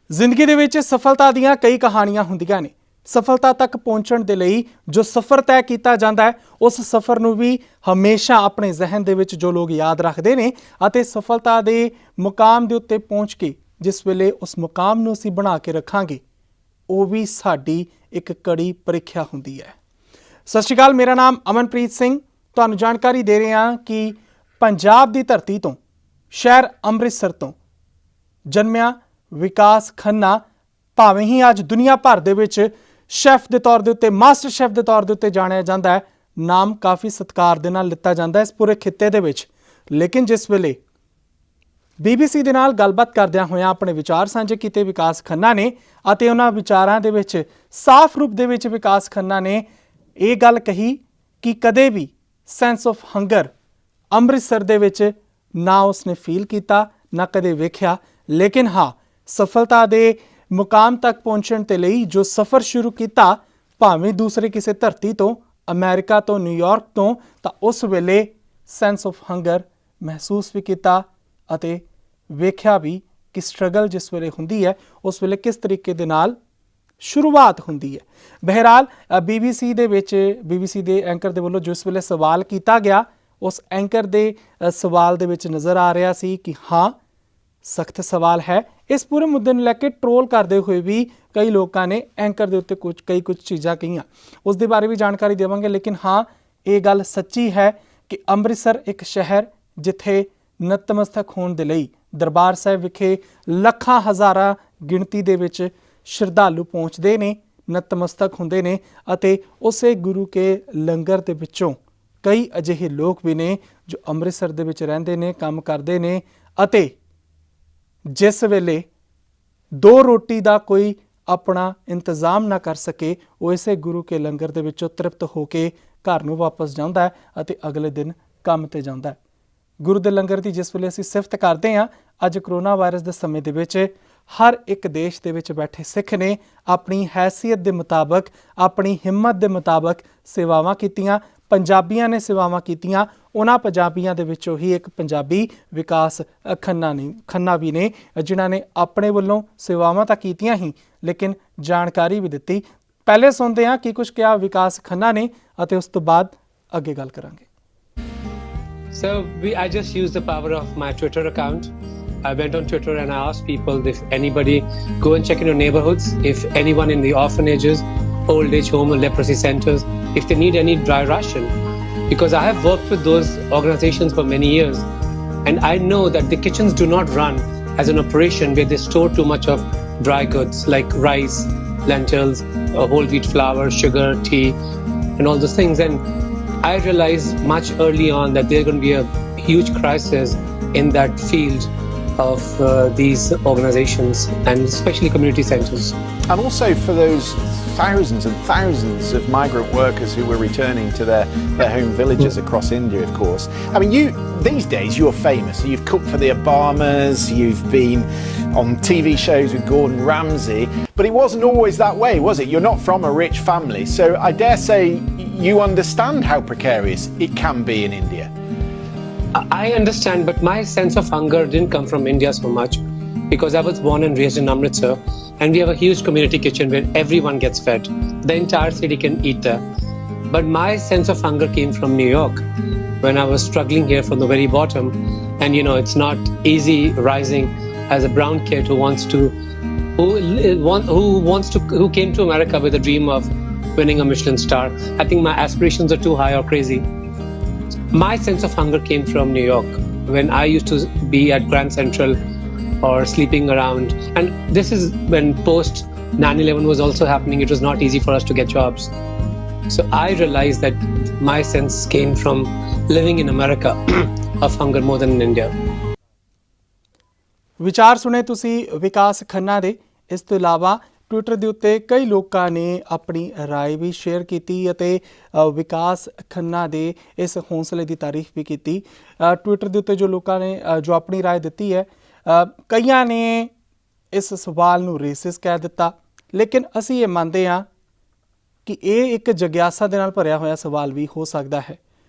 ਜ਼ਿੰਦਗੀ ਦੇ ਵਿੱਚ ਸਫਲਤਾ ਦੀਆਂ ਕਈ ਕਹਾਣੀਆਂ ਹੁੰਦੀਆਂ ਨੇ। ਸਫਲਤਾ ਤੱਕ ਪਹੁੰਚਣ ਦੇ ਲਈ ਜੋ ਸਫ਼ਰ ਤੈਅ ਕੀਤਾ ਜਾਂਦਾ ਹੈ, ਉਸ ਸਫ਼ਰ ਨੂੰ ਵੀ ਹਮੇਸ਼ਾ ਆਪਣੇ ਜ਼ਿਹਨ ਦੇ ਵਿੱਚ ਜੋ ਲੋਕ ਯਾਦ ਰੱਖਦੇ ਨੇ ਅਤੇ ਸਫਲਤਾ ਦੇ ਮੁਕਾਮ ਦੇ ਉੱਤੇ ਪਹੁੰਚ ਕੇ ਜਿਸ ਵੇਲੇ ਉਸ ਮੁਕਾਮ ਨੂੰ ਅਸੀਂ ਬਣਾ ਕੇ ਰੱਖਾਂਗੇ, ਉਹ ਵੀ ਸਾਡੀ ਇੱਕ ਕੜੀ ਪ੍ਰੀਖਿਆ ਹੁੰਦੀ ਹੈ। ਸਤਿ ਸ਼੍ਰੀ ਅਕਾਲ, ਮੇਰਾ ਨਾਮ ਅਮਨਪ੍ਰੀਤ ਸਿੰਘ। ਤੁਹਾਨੂੰ ਜਾਣਕਾਰੀ ਦੇ ਰਹੇ ਹਾਂ ਕਿ ਪੰਜਾਬ ਦੀ ਧਰਤੀ ਤੋਂ, ਸ਼ਹਿਰ ਅੰਮ੍ਰਿਤਸਰ ਤੋਂ ਜਨਮਿਆ ਵਿਕਾਸ ਖੰਨਾ ਭਾਵੇਂ ਹੀ ਅੱਜ ਦੁਨੀਆ ਭਰ ਦੇ ਵਿੱਚ ਸ਼ੈਫ ਦੇ ਤੌਰ ਦੇ ਉੱਤੇ, ਮਾਸਟਰ ਸ਼ੈਫ ਦੇ ਤੌਰ ਦੇ ਉੱਤੇ ਜਾਣਿਆ ਜਾਂਦਾ ਹੈ, ਨਾਮ ਕਾਫੀ ਸਤਿਕਾਰ ਦੇ ਨਾਲ ਲਿੱਤਾ ਜਾਂਦਾ ਹੈ ਇਸ ਪੂਰੇ ਖਿੱਤੇ ਦੇ ਵਿੱਚ। ਲੇਕਿਨ ਜਿਸ ਵੇਲੇ BBC ਦੇ ਨਾਲ ਗੱਲਬਾਤ ਕਰਦਿਆਂ ਹੋਇਆਂ ਆਪਣੇ ਵਿਚਾਰ ਸਾਂਝੇ ਕੀਤੇ ਵਿਕਾਸ ਖੰਨਾ ਨੇ ਅਤੇ ਉਹਨਾਂ ਵਿਚਾਰਾਂ ਦੇ ਵਿੱਚ ਸਾਫ਼ ਰੂਪ ਦੇ ਵਿੱਚ ਵਿਕਾਸ ਖੰਨਾ ਨੇ ਇਹ ਗੱਲ ਕਹੀ ਕਿ ਕਦੇ ਵੀ ਸੈਂਸ ਆਫ ਹੰਗਰ ਅੰਮ੍ਰਿਤਸਰ ਦੇ ਵਿੱਚ ਨਾ ਉਸਨੇ ਫੀਲ ਕੀਤਾ, ਨਾ ਕਦੇ ਵੇਖਿਆ। ਲੇਕਿਨ ਹਾਂ, ਸਫਲਤਾ ਦੇ ਮੁਕਾਮ ਤੱਕ ਪਹੁੰਚਣ ਦੇ ਲਈ ਜੋ ਸਫ਼ਰ ਸ਼ੁਰੂ ਕੀਤਾ, ਭਾਵੇਂ ਦੂਸਰੇ ਕਿਸੇ ਧਰਤੀ ਤੋਂ, ਅਮਰੀਕਾ ਤੋਂ, ਨਿਊਯਾਰਕ ਤੋਂ, ਤਾਂ ਉਸ ਵੇਲੇ ਸੈਂਸ ਆਫ ਹੰਗਰ ਮਹਿਸੂਸ ਵੀ ਕੀਤਾ ਅਤੇ ਵੇਖਿਆ ਵੀ ਕਿ ਸਟਰਗਲ ਜਿਸ ਵੇਲੇ ਹੁੰਦੀ ਹੈ ਉਸ ਵੇਲੇ ਕਿਸ ਤਰੀਕੇ ਦੇ ਨਾਲ ਸ਼ੁਰੂਆਤ ਹੁੰਦੀ ਹੈ। ਬਹਿਰਾਲ BBC ਦੇ ਵਿੱਚ BBC ਦੇ ਐਂਕਰ ਦੇ ਵੱਲੋਂ ਜਿਸ ਵੇਲੇ ਸਵਾਲ ਕੀਤਾ ਗਿਆ, ਉਸ ਐਂਕਰ ਦੇ ਸਵਾਲ ਦੇ ਵਿੱਚ ਨਜ਼ਰ ਆ ਰਿਹਾ ਸੀ ਕਿ ਹਾਂ, ਸਖਤ ਸਵਾਲ ਹੈ। ਇਸ ਪੂਰੇ ਮੁੱਦੇ ਨੂੰ ਲੈ ਕੇ ਟਰੋਲ ਕਰਦੇ ਹੋਏ ਵੀ ਕਈ ਲੋਕਾਂ ਨੇ ਐਂਕਰ ਦੇ ਉੱਤੇ ਕੁਝ ਚੀਜ਼ਾਂ ਕਹੀਆਂ, ਉਸ ਦੇ ਬਾਰੇ ਵੀ ਜਾਣਕਾਰੀ ਦੇਵਾਂਗੇ। ਲੇਕਿਨ ਹਾਂ, ਇਹ ਗੱਲ ਸੱਚੀ ਹੈ ਕਿ ਅੰਮ੍ਰਿਤਸਰ ਇੱਕ ਸ਼ਹਿਰ ਜਿੱਥੇ ਨਤਮਸਤਕ ਹੋਣ ਦੇ ਲਈ ਦਰਬਾਰ ਸਾਹਿਬ ਵਿਖੇ ਲੱਖਾਂ ਹਜ਼ਾਰਾਂ ਗਿਣਤੀ ਦੇ ਵਿੱਚ ਸ਼ਰਧਾਲੂ ਪਹੁੰਚਦੇ ਨੇ, ਨਤਮਸਤਕ ਹੁੰਦੇ ਨੇ ਅਤੇ ਉਸੇ ਗੁਰੂ ਕੇ ਲੰਗਰ ਦੇ ਵਿੱਚੋਂ ਕਈ ਅਜਿਹੇ ਲੋਕ ਵੀ ਨੇ ਜੋ ਅੰਮ੍ਰਿਤਸਰ ਦੇ ਵਿੱਚ ਰਹਿੰਦੇ ਨੇ, ਕੰਮ ਕਰਦੇ ਨੇ ਅਤੇ ਜਿਸ ਵੇਲੇ ਦੋ ਰੋਟੀ ਦਾ ਕੋਈ ਆਪਣਾ ਇੰਤਜ਼ਾਮ ਨਾ ਕਰ ਸਕੇ, ਉਹ ਇਸੇ ਗੁਰੂ ਕੇ ਲੰਗਰ ਦੇ ਵਿੱਚੋਂ ਤ੍ਰਿਪਤ ਹੋ ਕੇ ਘਰ ਨੂੰ ਵਾਪਸ ਜਾਂਦਾ ਹੈ ਅਤੇ ਅਗਲੇ ਦਿਨ ਕੰਮ ਤੇ ਜਾਂਦਾ ਹੈ। ਗੁਰੂ ਦੇ ਲੰਗਰ ਦੀ ਜਿਸ ਵੇਲੇ ਅਸੀਂ ਸਿਫਤ ਕਰਦੇ ਹਾਂ, ਅੱਜ ਕਰੋਨਾ ਵਾਇਰਸ ਦੇ ਸਮੇਂ ਦੇ ਵਿੱਚ ਹਰ ਇੱਕ ਦੇਸ਼ ਦੇ ਵਿੱਚ ਬੈਠੇ ਸਿੱਖ ਨੇ ਆਪਣੀ ਹੈਸੀਅਤ ਦੇ ਮੁਤਾਬਕ, ਆਪਣੀ ਹਿੰਮਤ ਦੇ ਮੁਤਾਬਕ ਸੇਵਾਵਾਂ ਕੀਤੀਆਂ। ਪੰਜਾਬੀਆਂ ਨੇ ਸੇਵਾਵਾਂ ਕੀਤੀਆਂ। ਉਹਨਾਂ ਪੰਜਾਬੀਆਂ ਦੇ ਵਿੱਚੋਂ ਹੀ ਇੱਕ ਪੰਜਾਬੀ ਵਿਕਾਸ ਖੰਨਾ ਵੀ ਨੇ, ਜਿਨ੍ਹਾਂ ਨੇ ਆਪਣੇ ਵੱਲੋਂ ਸੇਵਾਵਾਂ ਤਾਂ ਕੀਤੀਆਂ ਹੀ, ਲੇਕਿਨ ਜਾਣਕਾਰੀ ਵੀ ਦਿੱਤੀ। ਪਹਿਲੇ ਸੁਣਦੇ ਹਾਂ ਕੀ ਕੁਝ ਕਿਹਾ ਵਿਕਾਸ ਖੰਨਾ ਨੇ ਅਤੇ ਉਸ ਤੋਂ ਬਾਅਦ ਅੱਗੇ ਗੱਲ ਕਰਾਂਗੇ। So I just used the power of my Twitter account. I went on Twitter and I asked people if anybody go and check in your neighborhoods, if anyone in the orphanages, old age home or leprosy centers, if they need any dry ration. Because I have worked with those organizations for many years and I know that the kitchens do not run as an operation where they store too much of dry goods like rice, lentils, whole wheat flour, sugar, tea and all those things. And I realized much early on that there's going to be a huge crisis in that field of these organizations and especially community centers. And also for those thousands and thousands of migrant workers who were returning to their home villages across India, of course. I mean, these days you're famous. You've cooked for the Obamas, you've been on TV shows with Gordon Ramsay, but it wasn't always that way, was it? You're not from a rich family, so I dare say you understand how precarious it can be in India. I understand, but my sense of hunger didn't come from India so much because I was born and raised in Amritsar and we have a huge community kitchen where everyone gets fed. The entire city can eat there. But my sense of hunger came from New York when I was struggling here from the very bottom. And you know, it's not easy rising as a brown kid who came to America with a dream of winning a Michelin star. I think my aspirations are too high or crazy. My sense of hunger came from New York when I used to be at Grand Central or sleeping around. And this is when post 9/11 was also happening. It was not easy for us to get jobs. So I realized that my sense came from living in America of hunger more than in India. ਵਿਚਾਰ ਸੁਣੇ ਤੁਸੀਂ ਵਿਕਾਸ ਖੰਨਾ ਦੇ। ਇਸ ਤੋਂ ਇਲਾਵਾ Twitter ਦੇ ਉੱਤੇ ਕਈ ਲੋਕਾਂ ਨੇ ਆਪਣੀ ਰਾਏ ਵੀ ਸ਼ੇਅਰ ਕੀਤੀ ਅਤੇ ਵਿਕਾਸ ਖੰਨਾ ਦੇ ਇਸ ਹੌਸਲੇ ਦੀ ਤਾਰੀਫ ਵੀ ਕੀਤੀ। ਟਵਿੱਟਰ ਦੇ ਉੱਤੇ ਜੋ ਲੋਕਾਂ ਨੇ ਜੋ ਆਪਣੀ ਰਾਏ ਦਿੱਤੀ ਹੈ, ਕਈਆਂ ਨੇ ਇਸ ਸਵਾਲ ਨੂੰ ਰੇਸਿਸ ਕਹਿ ਦਿੱਤਾ, ਲੇਕਿਨ ਅਸੀਂ ਇਹ ਮੰਨਦੇ ਹਾਂ ਕਿ ਇਹ ਇੱਕ ਜਗਿਆਸਾ ਦੇ ਨਾਲ ਭਰਿਆ ਹੋਇਆ ਸਵਾਲ ਵੀ ਹੋ ਸਕਦਾ ਹੈ।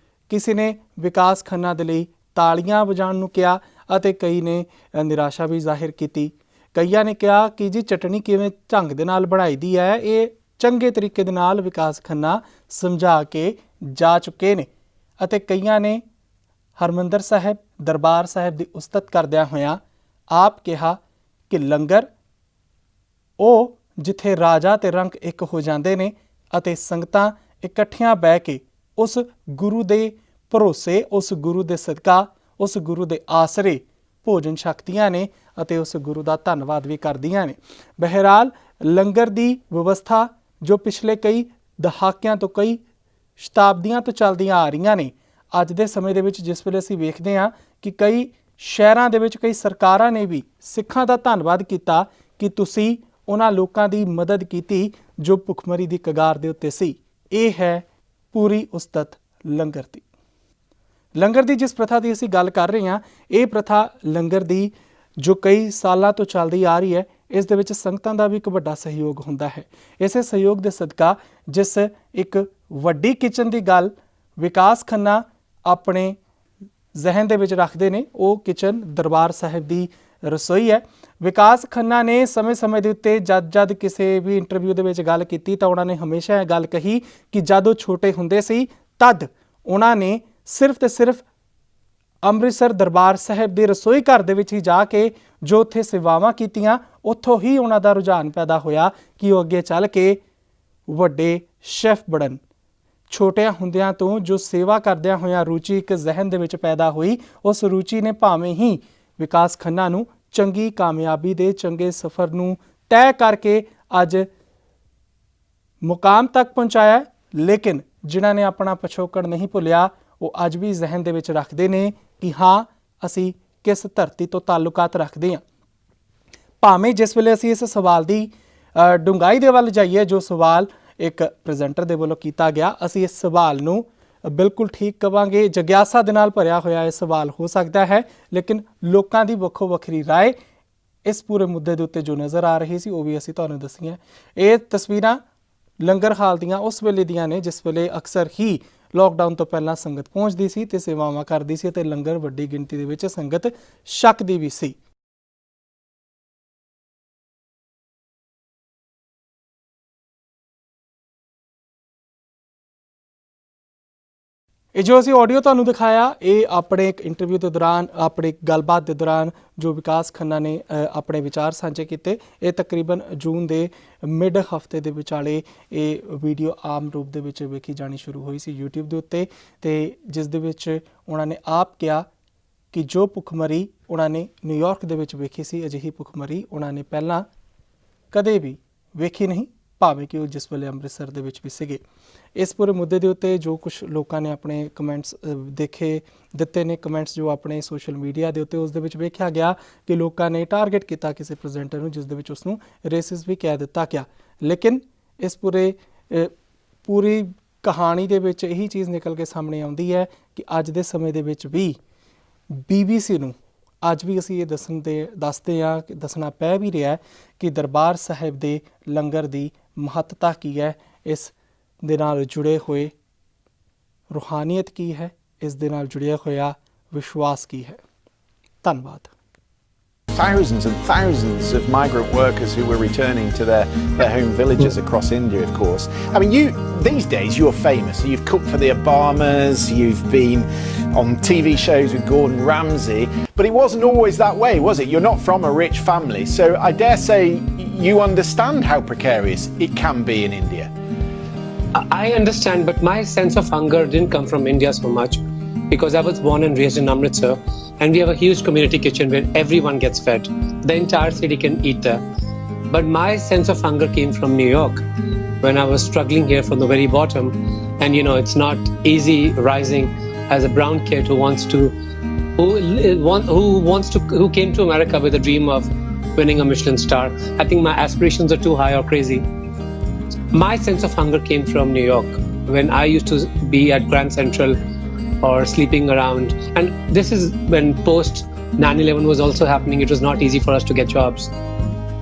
ਕਿਸੇ ਨੇ ਵਿਕਾਸ ਖੰਨਾ ਦੇ ਲਈ ਤਾਲੀਆਂ ਵਜਾਉਣ ਨੂੰ ਕਿਹਾ ਅਤੇ ਕਈ ਨੇ ਨਿਰਾਸ਼ਾ ਵੀ ਜ਼ਾਹਿਰ ਕੀਤੀ। ਕਈਆਂ ਨੇ ਕਿਹਾ ਕਿ ਜੀ ਚਟਣੀ ਕਿਵੇਂ ਢੰਗ ਦੇ ਨਾਲ ਬਣਾਈ ਦੀ ਹੈ, ਇਹ ਚੰਗੇ ਤਰੀਕੇ ਦੇ ਨਾਲ ਵਿਕਾਸ ਖੰਨਾ ਸਮਝਾ ਕੇ ਜਾ ਚੁੱਕੇ ਨੇ। ਅਤੇ ਕਈਆਂ ਨੇ ਹਰਮੰਦਰ ਸਾਹਿਬ ਦਰਬਾਰ ਸਾਹਿਬ ਦੀ ਉਸਤਤ ਕਰਦਿਆਂ ਹੋਇਆਂ ਆਪ ਕਿਹਾ ਕਿ ਲੰਗਰ ਉਹ ਜਿੱਥੇ ਰਾਜਾ ਤੇ ਰੰਕ ਇੱਕ ਹੋ ਜਾਂਦੇ ਨੇ ਅਤੇ ਸੰਗਤਾਂ ਇਕੱਠੀਆਂ ਬਹਿ ਕੇ ਉਸ ਗੁਰੂ ਦੇ ਭਰੋਸੇ, ਉਸ ਗੁਰੂ ਦੇ ਸਦਕਾ, ਉਸ ਗੁਰੂ ਦੇ ਆਸਰੇ ਭੋਜਨ ਛਕਦੀਆਂ ਨੇ ਅਤੇ ਉਸ ਗੁਰੂ ਦਾ ਧੰਨਵਾਦ ਵੀ ਕਰਦੀਆਂ ਨੇ। ਬਹਿਰਾਲ ਲੰਗਰ ਦੀ ਵਿਵਸਥਾ ਜੋ ਪਿਛਲੇ ਕਈ ਦਹਾਕਿਆਂ ਤੋਂ, ਕਈ ਸ਼ਤਾਬਦੀਆਂ ਤੋਂ ਚੱਲਦੀਆਂ ਆ ਰਹੀਆਂ ਨੇ, ਅੱਜ ਦੇ ਸਮੇਂ ਦੇ ਵਿੱਚ ਜਿਸ ਵੇਲੇ ਅਸੀਂ ਵੇਖਦੇ ਹਾਂ ਕਿ ਕਈ ਸ਼ਹਿਰਾਂ ਦੇ ਵਿੱਚ ਕਈ ਸਰਕਾਰਾਂ ਨੇ ਵੀ ਸਿੱਖਾਂ ਦਾ ਧੰਨਵਾਦ ਕੀਤਾ ਕਿ ਤੁਸੀਂ ਉਹਨਾਂ ਲੋਕਾਂ ਦੀ ਮਦਦ ਕੀਤੀ ਜੋ ਭੁੱਖਮਰੀ ਦੀ ਕਗਾਰ ਦੇ ਉੱਤੇ ਸੀ। ਇਹ ਹੈ ਪੂਰੀ ਉਸਤਤ ਲੰਗਰ ਦੀ। ਲੰਗਰ ਦੀ ਜਿਸ ਪ੍ਰਥਾ ਦੀ ਅਸੀਂ ਗੱਲ ਕਰ ਰਹੇ ਹਾਂ, ਇਹ ਪ੍ਰਥਾ ਲੰਗਰ ਦੀ ਜੋ ਕਈ ਸਾਲਾਂ ਤੋਂ ਚੱਲਦੀ ਆ ਰਹੀ ਹੈ, ਇਸ ਦੇ ਵਿੱਚ ਸੰਗਤਾਂ ਦਾ ਵੀ ਇੱਕ ਵੱਡਾ ਸਹਿਯੋਗ ਹੁੰਦਾ ਹੈ। ਇਸੇ ਸਹਿਯੋਗ ਦੇ ਸਦਕਾ ਜਿਸ ਇੱਕ ਵੱਡੀ ਕਿਚਨ ਦੀ ਗੱਲ ਵਿਕਾਸ ਖੰਨਾ ਆਪਣੇ ਜ਼ਹਿਨ ਦੇ ਵਿੱਚ ਰੱਖਦੇ ਨੇ, ਉਹ ਕਿਚਨ ਦਰਬਾਰ ਸਾਹਿਬ ਦੀ ਰਸੋਈ ਹੈ। ਵਿਕਾਸ ਖੰਨਾ ਨੇ ਸਮੇਂ ਦੇ ਉੱਤੇ ਜਦ ਕਿਸੇ ਵੀ ਇੰਟਰਵਿਊ ਦੇ ਵਿੱਚ ਗੱਲ ਕੀਤੀ ਤਾਂ ਉਹਨਾਂ ਨੇ ਹਮੇਸ਼ਾ ਇਹ ਗੱਲ ਕਹੀ ਕਿ ਜਦ ਉਹ ਛੋਟੇ ਹੁੰਦੇ ਸੀ ਤਦ ਉਹਨਾਂ ਨੇ ਸਿਰਫ ਤੇ ਸਿਰਫ ਅੰਮ੍ਰਿਤਸਰ ਦਰਬਾਰ ਸਾਹਿਬ ਦੇ ਰਸੋਈ ਘਰ ਦੇ ਵਿੱਚ ਹੀ ਜਾ ਕੇ ਜੋ ਉੱਥੇ ਸੇਵਾਵਾਂ ਕੀਤੀਆਂ, ਉੱਥੋਂ ਹੀ ਉਹਨਾਂ ਦਾ ਰੁਝਾਨ ਪੈਦਾ ਹੋਇਆ ਕਿ ਉਹ ਅੱਗੇ ਚੱਲ ਕੇ ਵੱਡੇ ਸ਼ੈਫ ਬਣਨ। ਛੋਟਿਆਂ ਹੁੰਦਿਆਂ ਤੋਂ ਜੋ ਸੇਵਾ ਕਰਦਿਆਂ ਹੋਇਆਂ ਰੁਚੀ ਇੱਕ ਜ਼ਹਿਨ ਦੇ ਵਿੱਚ ਪੈਦਾ ਹੋਈ, ਉਸ ਰੁਚੀ ਨੇ ਭਾਵੇਂ ਹੀ ਵਿਕਾਸ ਖੰਨਾ ਨੂੰ ਚੰਗੀ ਕਾਮਯਾਬੀ ਦੇ ਚੰਗੇ ਸਫ਼ਰ ਨੂੰ ਤੈਅ ਕਰਕੇ ਅੱਜ ਮੁਕਾਮ ਤੱਕ ਪਹੁੰਚਾਇਆ, ਲੇਕਿਨ ਜਿਨ੍ਹਾਂ ਨੇ ਆਪਣਾ ਪਿਛੋਕੜ ਨਹੀਂ ਭੁੱਲਿਆ ਉਹ ਅੱਜ ਵੀ ਜ਼ਹਿਨ ਦੇ ਵਿੱਚ ਰੱਖਦੇ ਨੇ ਕਿ ਹਾਂ ਅਸੀਂ ਕਿਸ ਧਰਤੀ ਤੋਂ ਤਾਲੁਕਾਤ ਰੱਖਦੇ ਹਾਂ। ਭਾਵੇਂ ਜਿਸ ਵੇਲੇ ਅਸੀਂ ਇਸ ਸਵਾਲ ਦੀ ਡੂੰਘਾਈ ਦੇ ਵੱਲ ਜਾਈਏ, ਜੋ ਸਵਾਲ ਇੱਕ ਪ੍ਰੈਜ਼ੈਂਟਰ ਦੇ ਵੱਲੋਂ ਕੀਤਾ ਗਿਆ, ਅਸੀਂ ਇਸ ਸਵਾਲ ਨੂੰ ਬਿਲਕੁਲ ਠੀਕ ਕਵਾਂਗੇ, ਜਗਿਆਸਾ ਦੇ ਨਾਲ ਭਰਿਆ ਹੋਇਆ ਇਹ ਸਵਾਲ ਹੋ ਸਕਦਾ ਹੈ, ਲੇਕਿਨ ਲੋਕਾਂ ਦੀ ਵੱਖੋ ਵੱਖਰੀ ਰਾਏ ਇਸ ਪੂਰੇ ਮੁੱਦੇ ਦੇ ਉੱਤੇ ਜੋ ਨਜ਼ਰ ਆ ਰਹੀ ਸੀ ਉਹ ਵੀ ਅਸੀਂ ਤੁਹਾਨੂੰ ਦੱਸੀਆਂ। ਇਹ ਤਸਵੀਰਾਂ ਲੰਗਰ ਹਾਲ ਦੀਆਂ ਉਸ ਵੇਲੇ ਦੀਆਂ ਨੇ ਜਿਸ ਵੇਲੇ ਅਕਸਰ ਹੀ ਲੋਕਡਾਊਨ ਤੋਂ ਪਹਿਲਾਂ ਸੰਗਤ ਪਹੁੰਚਦੀ ਸੀ ਤੇ ਸੇਵਾਵਾਂ ਕਰਦੀ ਸੀ ਅਤੇ ਲੰਗਰ ਵੱਡੀ ਗਿਣਤੀ ਦੇ ਵਿੱਚ ਸੰਗਤ ਛਕਦੀ ਵੀ ਸੀ। ਇਹ ਜੋ ਅਸੀਂ ਆਡੀਓ ਤੁਹਾਨੂੰ ਦਿਖਾਇਆ, ਇਹ ਆਪਣੇ ਇੱਕ ਇੰਟਰਵਿਊ ਦੇ ਦੌਰਾਨ, ਆਪਣੇ ਗੱਲਬਾਤ ਦੇ ਦੌਰਾਨ ਜੋ ਵਿਕਾਸ ਖੰਨਾ ਨੇ ਆਪਣੇ ਵਿਚਾਰ ਸਾਂਝੇ ਕੀਤੇ। ਇਹ ਤਕਰੀਬਨ ਜੂਨ ਦੇ ਮਿਡ ਹਫਤੇ ਦੇ ਵਿਚਾਲੇ ਇਹ ਵੀਡੀਓ ਆਮ ਰੂਪ ਦੇ ਵਿੱਚ ਵੇਖੀ ਜਾਣੀ ਸ਼ੁਰੂ ਹੋਈ ਸੀ YouTube ਦੇ ਉੱਤੇ, ਤੇ ਜਿਸ ਦੇ ਵਿੱਚ ਉਹਨਾਂ ਨੇ ਆਪ ਕਿਹਾ ਕਿ ਜੋ ਭੁੱਖਮਰੀ ਉਹਨਾਂ ਨੇ ਨਿਊਯਾਰਕ ਦੇ ਵਿੱਚ ਵੇਖੀ ਸੀ, ਅਜਿਹੀ ਭੁੱਖਮਰੀ ਉਹਨਾਂ ਨੇ ਪਹਿਲਾਂ ਕਦੇ ਵੀ ਵੇਖੀ ਨਹੀਂ, ਭਾਵੇਂ ਕਿ ਉਹ ਜਿਸ ਵੇਲੇ ਅੰਮ੍ਰਿਤਸਰ ਦੇ ਵਿੱਚ ਵੀ ਸੀਗੇ। ਇਸ ਪੂਰੇ ਮੁੱਦੇ ਦੇ ਉੱਤੇ ਜੋ ਕੁਝ ਲੋਕਾਂ ਨੇ ਆਪਣੇ ਕਮੈਂਟਸ ਦਿੱਤੇ ਨੇ, ਕਮੈਂਟਸ ਜੋ ਆਪਣੇ ਸੋਸ਼ਲ ਮੀਡੀਆ ਦੇ ਉੱਤੇ, ਉਸ ਦੇ ਵਿੱਚ ਵੇਖਿਆ ਗਿਆ ਕਿ ਲੋਕਾਂ ਨੇ ਟਾਰਗੇਟ ਕੀਤਾ ਕਿਸੇ ਪ੍ਰੈਜ਼ੈਂਟਰ ਨੂੰ, ਜਿਸ ਦੇ ਵਿੱਚ ਉਸਨੂੰ ਰੇਸਿਸਟ ਵੀ ਕਹਿ ਦਿੱਤਾ ਗਿਆ। ਲੇਕਿਨ ਇਸ ਪੂਰੀ ਕਹਾਣੀ ਦੇ ਵਿੱਚ ਇਹੀ ਚੀਜ਼ ਨਿਕਲ ਕੇ ਸਾਹਮਣੇ ਆਉਂਦੀ ਹੈ ਕਿ ਅੱਜ ਦੇ ਸਮੇਂ ਦੇ ਵਿੱਚ ਵੀ BBC ਨੂੰ ਅੱਜ ਵੀ ਅਸੀਂ ਇਹ ਦੱਸਦੇ ਹਾਂ ਕਿ ਦੱਸਣਾ ਪੈ ਵੀ ਰਿਹਾ ਕਿ ਦਰਬਾਰ ਸਾਹਿਬ ਦੇ ਲੰਗਰ ਦੀ ਮਹੱਤਤਾ ਕੀ ਹੈ, ਇਸ ਦੇ ਨਾਲ ਜੁੜੇ ਹੋਏ ਰੂਹਾਨੀਅਤ ਕੀ ਹੈ, ਇਸ ਦੇ ਨਾਲ ਜੁੜਿਆ ਹੋਇਆ ਵਿਸ਼ਵਾਸ ਕੀ ਹੈ। ਧੰਨਵਾਦ। Thousands and thousands of migrant workers who were returning to their home villages across India, of course. I mean, these days you're famous. You've cooked for the Obamas, you've been on TV shows with Gordon Ramsay, but it wasn't always that way, was it? You're not from a rich family, so I dare say you understand how precarious it can be in India. I understand, but my sense of hunger didn't come from India so much, because I was born and raised in Amritsar, and we have a huge community kitchen where everyone gets fed. The entire city can eat there. But my sense of hunger came from New York, when I was struggling here from the very bottom. And you know, it's not easy rising as a brown kid who came to America with a dream of winning a Michelin star. I think my aspirations are too high or crazy. My sense of hunger came from New York, when I used to be at Grand Central or sleeping around. And this is when post 9/11 was also happening. It was not easy for us to get jobs.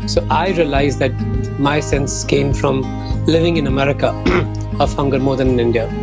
So I realized that my sense came from living in America of hunger more than in India.